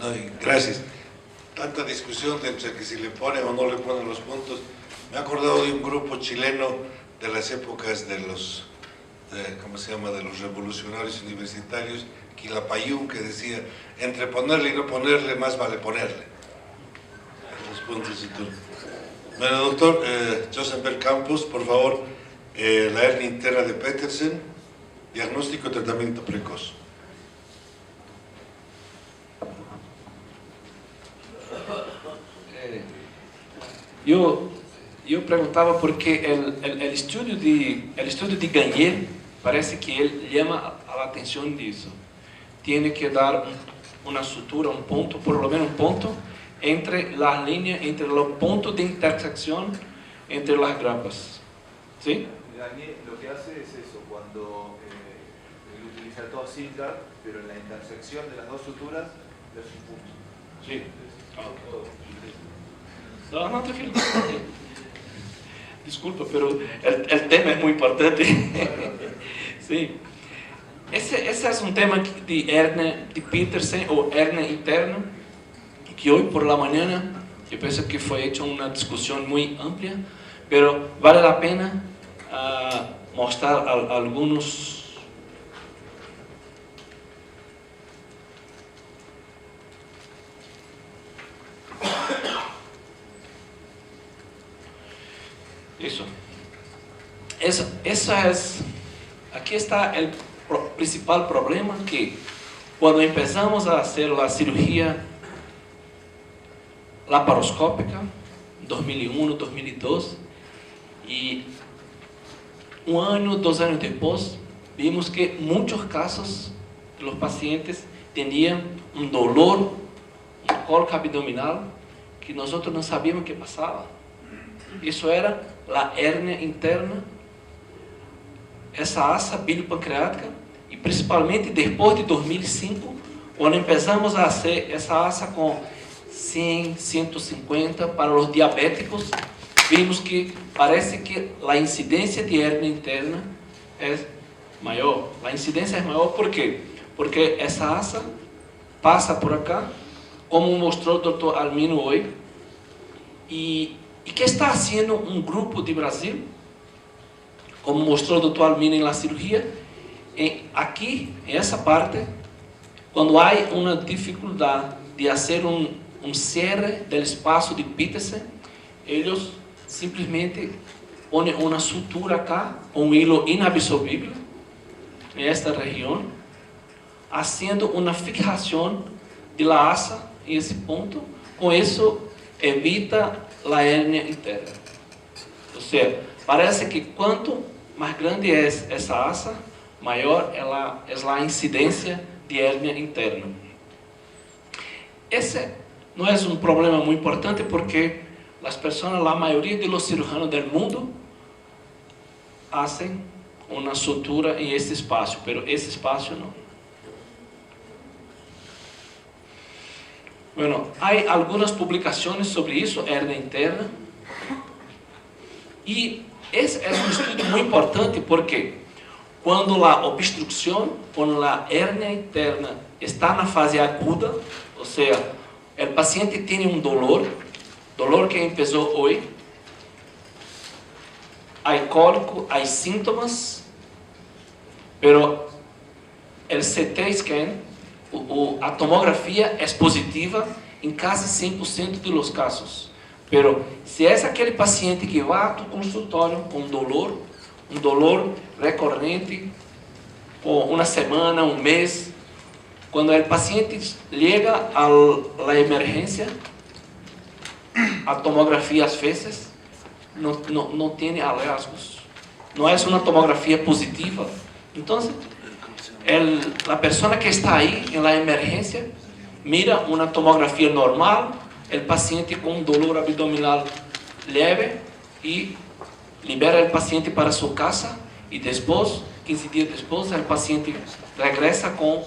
No, gracias. Tanta discusión entre que si le ponen o no le ponen los puntos. Me he acordado de un grupo chileno de las épocas de los, ¿cómo se llama?, de los revolucionarios universitarios, Quilapayún, que decía, entre ponerle y no ponerle, más vale ponerle. Los puntos y todo. Bueno, doctor Josenberg Campos, por favor, la hernia interna de Petersen, diagnóstico y tratamiento precoz. Eu perguntava porque o estudo de Gagné parece que ele chama a atenção disso. Tem que dar uma sutura, um ponto, por lo menos um ponto, entre as linhas, entre o ponto de intersecção entre as grapas. ¿Sí? Gagné lo que hace es eso, cuando él utiliza todo cinta, pero en la intersección de las dos suturas le hace un punto. Sí. No, tranquilo. Desculpa, pero el tema es muy importante. Sí. Ese es un tema de hernia de Petersen o hernia interna, que hoy por la mañana yo pienso que fue hecha una discusión muy amplia, pero vale la pena mostrar algunos. Eso es, aquí está el principal problema, que cuando empezamos a hacer la cirugía laparoscópica, 2001, 2002, y un año, 2 años después, vimos que muchos casos de los pacientes tenían un dolor, un cólico abdominal, que nosotros no sabíamos qué pasaba. Eso era la hernia interna, essa asa bilipancreática, e principalmente depois de 2005, quando começamos a fazer essa asa com 100, 150 para os diabéticos, vimos que parece que a incidência de hernia interna é maior. A incidência é maior por quê? Porque essa asa passa por acá, como mostrou o Dr. Almino hoje, e que está fazendo um grupo de Brasil, como mostrou o Dr. Almino na cirurgia, aqui, essa parte, quando há uma dificuldade de fazer um cierre do espaço de Petersen, eles simplesmente põem uma sutura acá, um hilo inabsorvível, nesta região, fazendo uma fixação de la asa em esse ponto. Com isso, evita a hernia interna. Ou seja, parece que quanto mais grande é essa asa, maior é a incidência de hernia interna. Esse não é um problema muito importante porque as pessoas, a maioria dos cirujanos do mundo, fazem uma sutura em esse espaço, mas esse espaço não. Bueno, há algumas publicações sobre isso, hernia interna, e esse é um estudo muito importante porque quando a obstrução, quando a hernia interna está na fase aguda, ou seja, o paciente tem um dolor que começou hoje, há cólico, há sintomas, mas o CT scan, a tomografia é positiva em quase 100% dos casos. Pero se é aquele paciente que vai ao consultório com um dolor recorrente, por uma semana, um mês, quando o paciente chega à emergência, a tomografia às vezes não tem hallazgos, não é uma tomografia positiva. Então, a pessoa que está aí na emergência mira uma tomografia normal, o paciente com dolor abdominal leve e libera o paciente para sua casa e depois, 15 dias depois, o paciente regressa com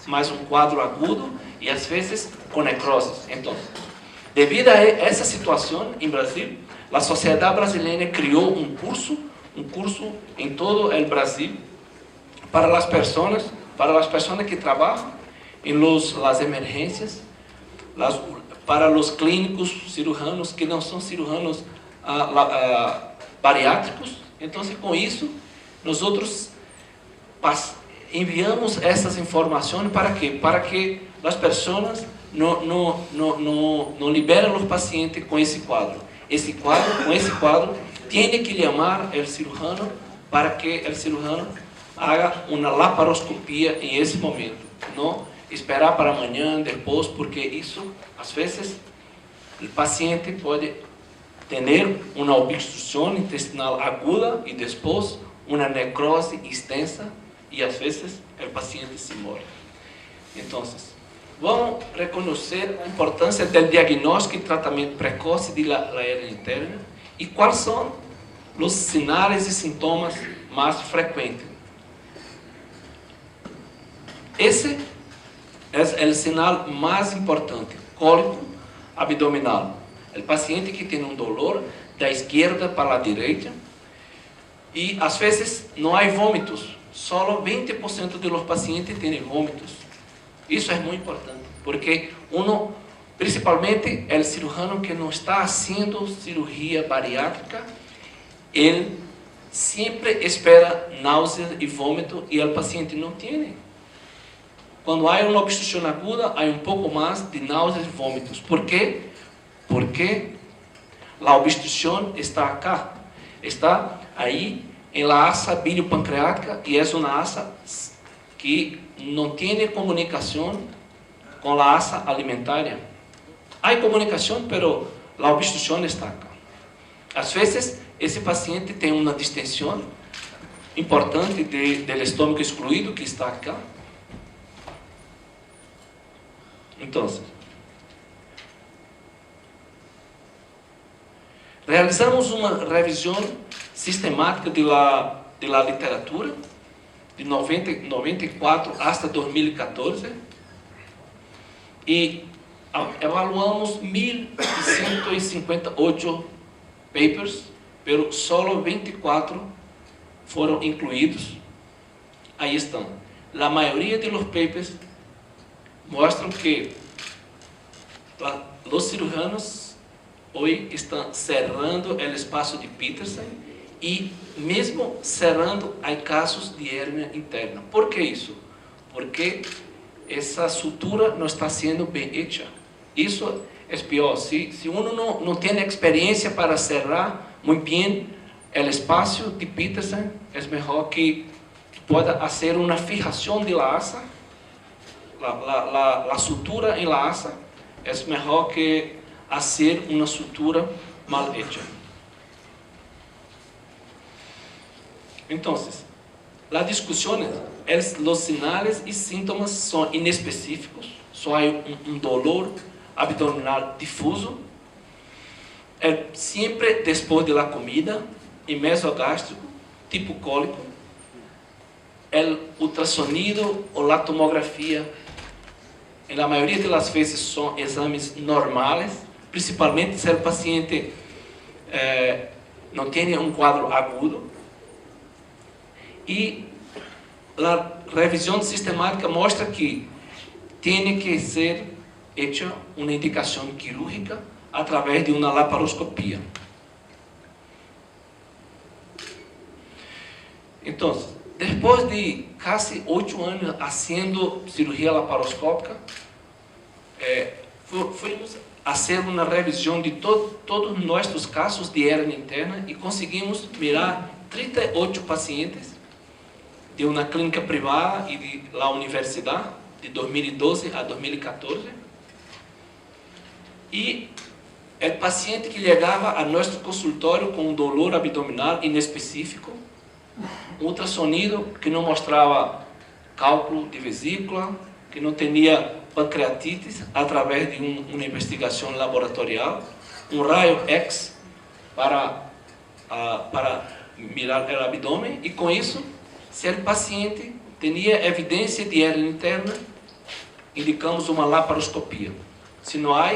mais um quadro agudo e às vezes com necrose. Então, devido a essa situação em Brasil, a Sociedade Brasileira criou um curso em todo o Brasil para as pessoas para as pessoas que trabalham em las emergências, para os clínicos cirujanos que não são cirujanos bariátricos. Então, com isso, nós enviamos essas informações para quê? Para que as pessoas não liberem os pacientes com esse quadro. Com esse quadro, tem que chamar o cirurgião para que o cirurgião haga uma laparoscopia em esse momento. Não esperar para amanhã, depois, porque isso, às vezes, o paciente pode ter uma obstrução intestinal aguda e depois uma necrose extensa e às vezes o paciente se morre. Então, vamos reconhecer a importância do diagnóstico e tratamento precoce da hernia interna e quais são os sinais e sintomas mais frequentes. Esse é o sinal mais importante, cólico abdominal. O paciente que tem dolor da esquerda para a direita e às vezes não há vômitos, só 20% dos pacientes têm vômitos. Isso é muito importante, porque principalmente o cirurgião que não está fazendo cirurgia bariátrica, ele sempre espera náusea e vômito e o paciente não tem. Quando há uma obstrução aguda, há um pouco mais de náuseas e vômitos. Por quê? Porque a obstrução está acá, está aí em la asa biliopancreática e é uma asa que não tem comunicação com a asa alimentaria. Há comunicação, mas a obstrução está acá. Às vezes, esse paciente tem uma distensão importante do estômago excluído que está acá. Então, realizamos uma revisão sistemática da literatura de 94 até 2014 e evaluamos 1.158 papers, mas só 24 foram incluídos. Aí estão. A maioria dos papers mostram que os cirujanos hoje estão cerrando o espaço de Petersen e mesmo cerrando em casos de hérnia interna. Por que isso? Porque essa sutura não está sendo bem feita. Isso é pior. Se uno não tem experiência para cerrar muito bem o espaço de Petersen, é melhor que pueda fazer uma fijação de la asa. La sutura em la asa é melhor que fazer uma sutura mal hecha. Então, as discussões, os sinais e sintomas são inespecíficos, só há dolor abdominal difuso, sempre depois da comida, e mesogástrico, tipo cólico, o ultrassonido ou a tomografia, na maioria das vezes são exames normais, principalmente se o paciente não tem um quadro agudo. E a revisão sistemática mostra que tem que ser feita uma indicação quirúrgica através de uma laparoscopia. Então, depois de quase 8 anos fazendo cirurgia laparoscópica, fomos fazer uma revisão de todos os nossos casos de hérnia interna e conseguimos mirar 38 pacientes de uma clínica privada e da universidade, de 2012 a 2014. E o paciente que chegava a nosso consultório com dolor abdominal inespecífico, ultrassonido que não mostrava cálculo de vesícula, que não tinha pancreatite através de uma investigação laboratorial, raio X para mirar o abdômen, e com isso, se o paciente tinha evidência de hérnia interna, indicamos uma laparoscopia. Se não há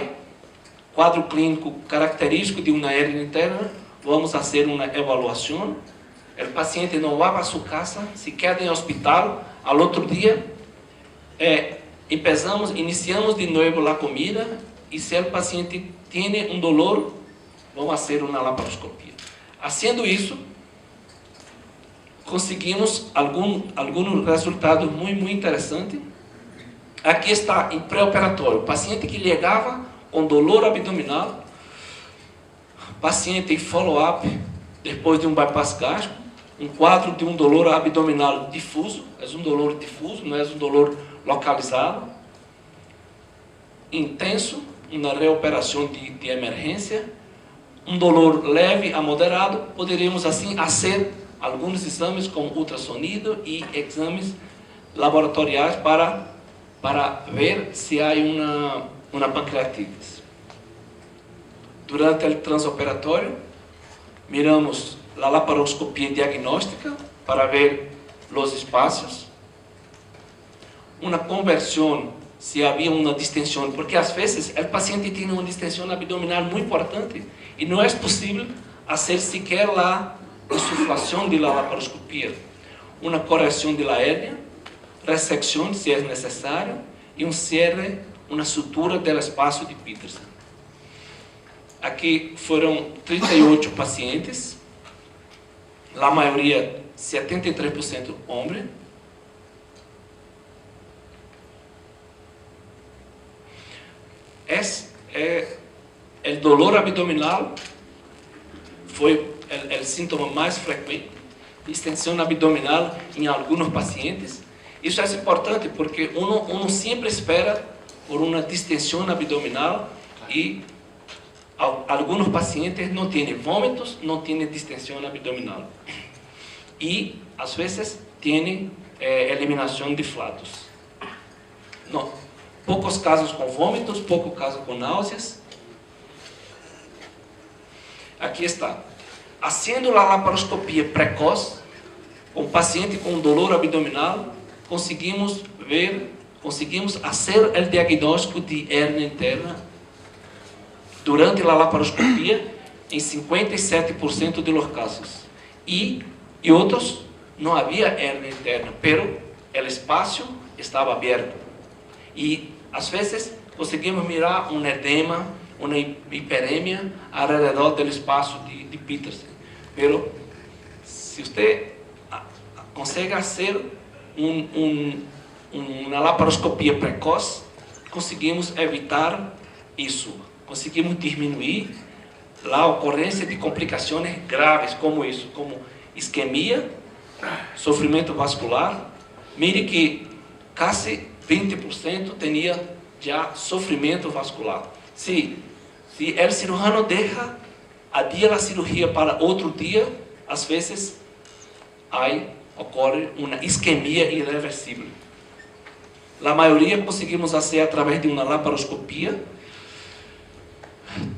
quadro clínico característico de uma hérnia interna, vamos fazer uma avaliação. O paciente não vai para sua casa, se queda em hospital, Al otro día, iniciamos de nuevo la comida, y si el paciente tiene un dolor, vamos a hacer una laparoscopia. Haciendo eso, conseguimos algunos resultados muy interesantes. Aqui está em pré-operatório, paciente que chegava com dolor abdominal, paciente em follow-up depois de um bypass gástrico, um quadro de um dolor abdominal difuso, é um dolor difuso, não é um dolor localizado, intenso, uma reoperação de emergência, um dolor leve a moderado. Poderíamos assim fazer alguns exames com ultrassonido e exames laboratoriais para ver se há uma pancreatite. Durante o transoperatório, miramos a laparoscopia diagnóstica para ver os espaços, uma conversão, se havia uma distensão, porque às vezes o paciente tem uma distensão abdominal muito importante e não é possível fazer sequer a insuflação da laparoscopia. Uma correção da hérnia, ressecção se é necessário, e um cierre, uma sutura do espaço de Petersen. Aqui foram 38 pacientes, a maioria, 73% homens. O dolor abdominal foi o síntoma mais frequente, distensão abdominal em alguns pacientes. Isso é importante porque uno sempre espera por uma distensão abdominal e alguns pacientes não têm vômitos, não têm distensão abdominal. E, às vezes, têm eliminação de flatos. Não. Poucos casos com vômitos, poucos casos com náuseas. Aqui está. Haciendo a laparoscopia precoce, com paciente com dolor abdominal, conseguimos fazer o diagnóstico de hérnia interna durante a laparoscopia em 57% dos casos. E outros não havia hérnia interna, pero o espaço estava aberto. E às vezes conseguimos mirar um edema, uma hiperemia alrededor do espaço de Petersen. Pero se você consegue fazer uma laparoscopia precoce, conseguimos evitar isso. Conseguimos diminuir a ocorrência de complicações graves como isso, como isquemia, sofrimento vascular. Mire que quase 20% tinha já sofrimento vascular. Se o cirurgião deixa adia a cirurgia para outro dia, às vezes ocorre uma isquemia irreversível. A maioria conseguimos fazer através de uma laparoscopia.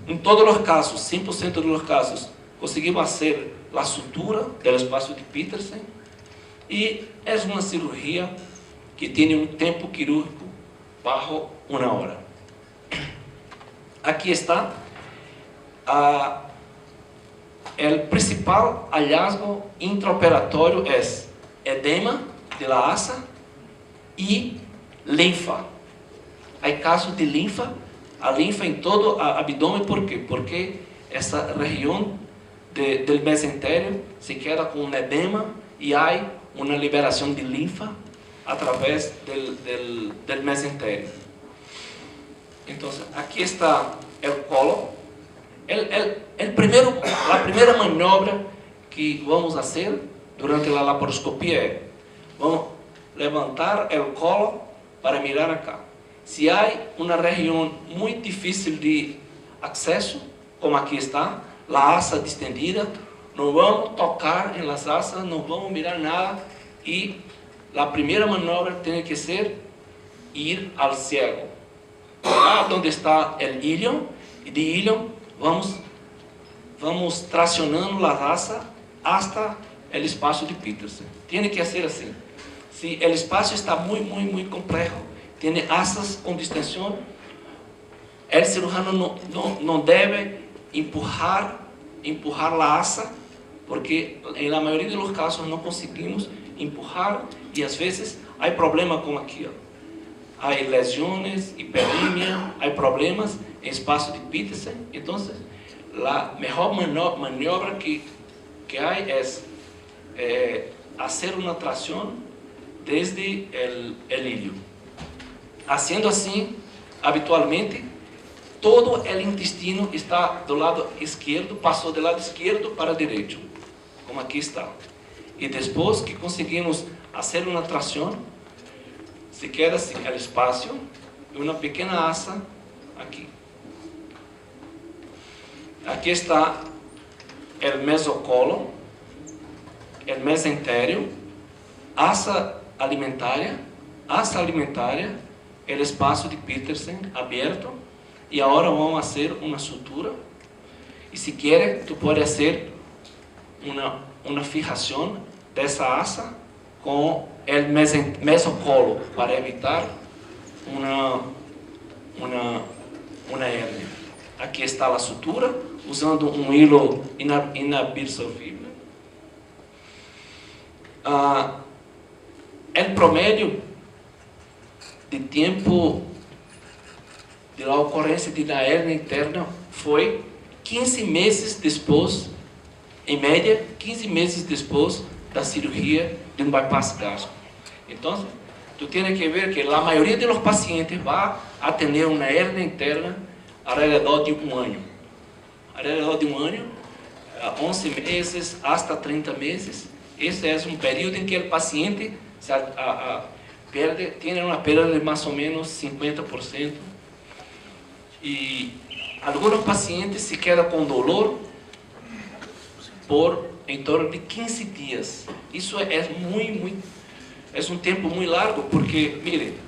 Em todos os casos, 100% dos casos, conseguimos fazer a sutura do espaço de Petersen. E é uma cirurgia que tem um tempo quirúrgico bajo 1 hora. Aqui está o principal hallazgo intraoperatório é edema de la asa e linfa. Há casos de linfa, a linfa em todo o abdômen. Por quê? Porque essa região do mesentério se queda com um edema e há uma liberação de linfa através do mesentério. Então, aqui está o colo. A primeira manobra que vamos fazer durante a laparoscopia é: vamos levantar o colo para mirar acá. Se há uma região muito difícil de acesso, como aqui está, a asa distendida, não vamos tocar em las asas, não vamos mirar nada, e a primeira manobra tem que ser ir ao ciego. Lá onde está o ilion, e de ilion vamos tracionando a asa hasta o espaço de Petersen. Tem que ser assim. Se o espaço está muito complexo, tem asas com distensão, o cirurgião não deve empurrar a asa, porque na maioria dos casos não conseguimos empurrar e às vezes há problema com aquilo. Há lesões, hiperemia, há problemas em espaço de Petersen. Então, a melhor maniobra que há é fazer uma tração desde o ilho. Haciendo assim, habitualmente, todo o intestino está do lado esquerdo, passou do lado esquerdo para o direito, como aqui está. E depois que conseguimos fazer uma tração, se queda assim, o espaço e uma pequena asa aqui. Aqui está o mesocolo, o mesentério, asa alimentária, o espaço de Petersen aberto. E agora vamos fazer uma sutura. E se quer, tu pode fazer uma fijação dessa asa com o mesocolo para evitar uma hérnia. Aqui está a sutura, usando um hilo inabsorvível. O promédio de tempo de la ocorrência de la hérnia interna foi 15 meses depois, em média, 15 meses depois da cirurgia de bypass gástrico. Então, tu tienes que ver que a maioria dos pacientes vai a ter uma hérnia interna alrededor de um ano. Alrededor de um ano, 11 meses hasta 30 meses. Esse é um período em que o paciente tem uma perda de mais ou menos 50%. E alguns pacientes se quedam com dolor por em torno de 15 dias. Isso é um tempo muito largo, porque, mire,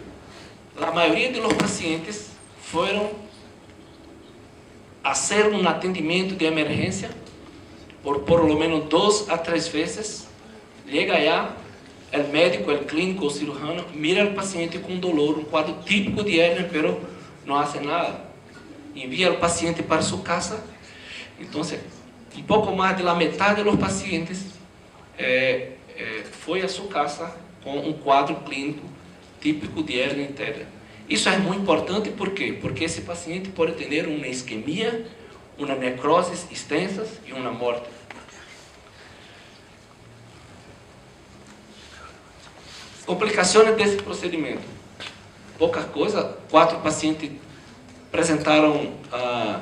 a maioria dos pacientes foram a fazer um atendimento de emergência por lo menos 2 a 3 vezes. Chega já, o médico, o clínico, o cirurgião, mira o paciente com dolor, um quadro típico de hérnia, mas não faz nada. Envia o paciente para sua casa. Então, um pouco mais da metade dos pacientes foi a sua casa com um quadro clínico típico de hérnia interna. Isso é muito importante, por quê? Porque esse paciente pode ter uma isquemia, uma necrose extensa e uma morte. Complicações desse procedimento. Poucas coisas. 4 pacientes apresentaram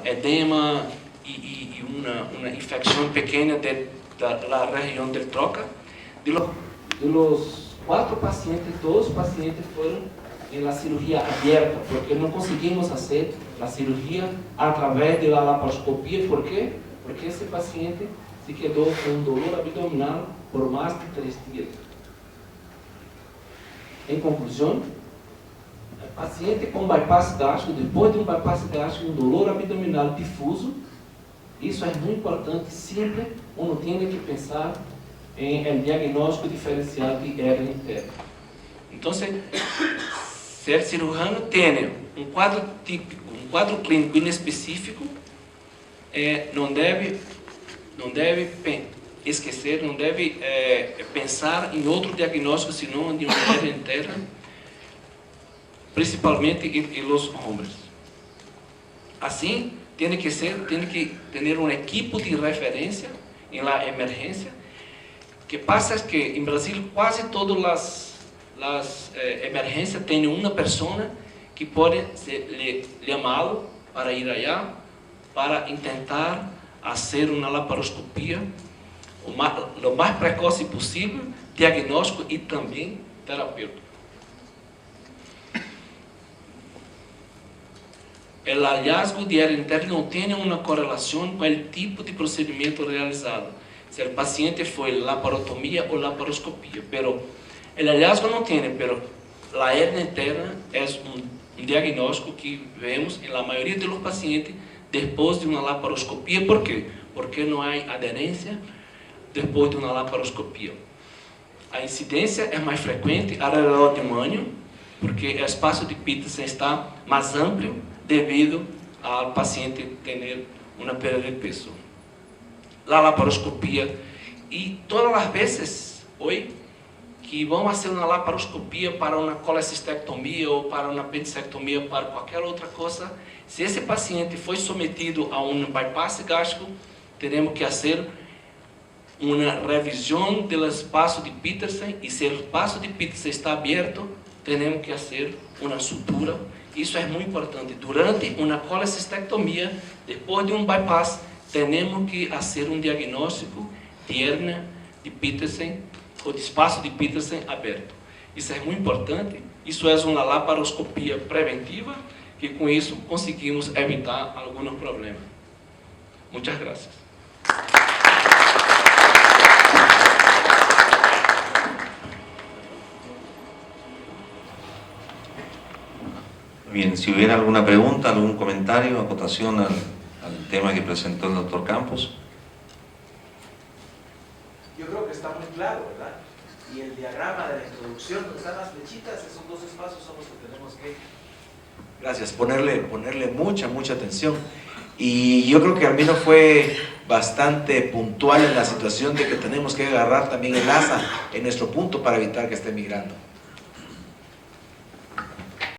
edema e uma infecção pequena da região da troca. De los 4 pacientes, 2 pacientes foram em la cirurgia aberta, porque não conseguimos fazer a cirurgia através da laparoscopia. Por quê? Porque esse paciente se quedou com dolor abdominal por mais de 3 dias. Em conclusão, o paciente com bypass gástrico, depois de um bypass gástrico, um dolor abdominal difuso, isso é muito importante. Sempre uno tem que pensar em diagnóstico diferencial de hérnia interna. Então, se o cirurgião tem um quadro típico, um quadro clínico inespecífico, não deve esquecer, não deve pensar em outro diagnóstico senão de uma hérnia interna, principalmente em os homens. Assim, tem que ter uma equipe de referência em la emergência. Que passa que em Brasil quase todas as emergências têm uma pessoa que pode chamá-lo para ir allá para tentar fazer uma laparoscopia o mais precoce possível, diagnóstico e também terapêutico. O hallazgo de hérnia interna não tem uma correlação com o tipo de procedimento realizado, se o paciente foi laparotomia ou laparoscopia, pero o hallazgo não tem, pero a hérnia interna é um diagnóstico que vemos na maioria dos pacientes depois de uma laparoscopia. Por quê? Porque não há aderência depois de uma laparoscopia. A incidência é mais frequente alrededor de um ano, porque o espaço de Petersen está mais amplo devido ao paciente ter uma perda de peso. A laparoscopia, e todas as vezes hoje que vão fazer uma laparoscopia para uma colecistectomia ou para uma apendicectomia, para qualquer outra coisa, se esse paciente foi submetido a um bypass gástrico, teremos que fazer uma revisão do espaço de Petersen, e se o espaço de Petersen está aberto, temos que fazer uma sutura. Isso é muito importante. Durante uma colecistectomia, depois de um bypass, temos que fazer um diagnóstico de hérnia de Petersen, ou de espaço de Petersen aberto. Isso é muito importante. Isso é uma laparoscopia preventiva, que com isso conseguimos evitar alguns problemas. Muitas graças. Bien, si hubiera alguna pregunta, algún comentario, acotación al tema que presentó el doctor Campos. Yo creo que está muy claro, ¿verdad? Y el diagrama de la introducción, donde están las flechitas, esos dos espacios son los que tenemos que... Gracias, ponerle mucha atención. Y yo creo que Armino fue bastante puntual en la situación de que tenemos que agarrar también el asa en nuestro punto para evitar que esté migrando.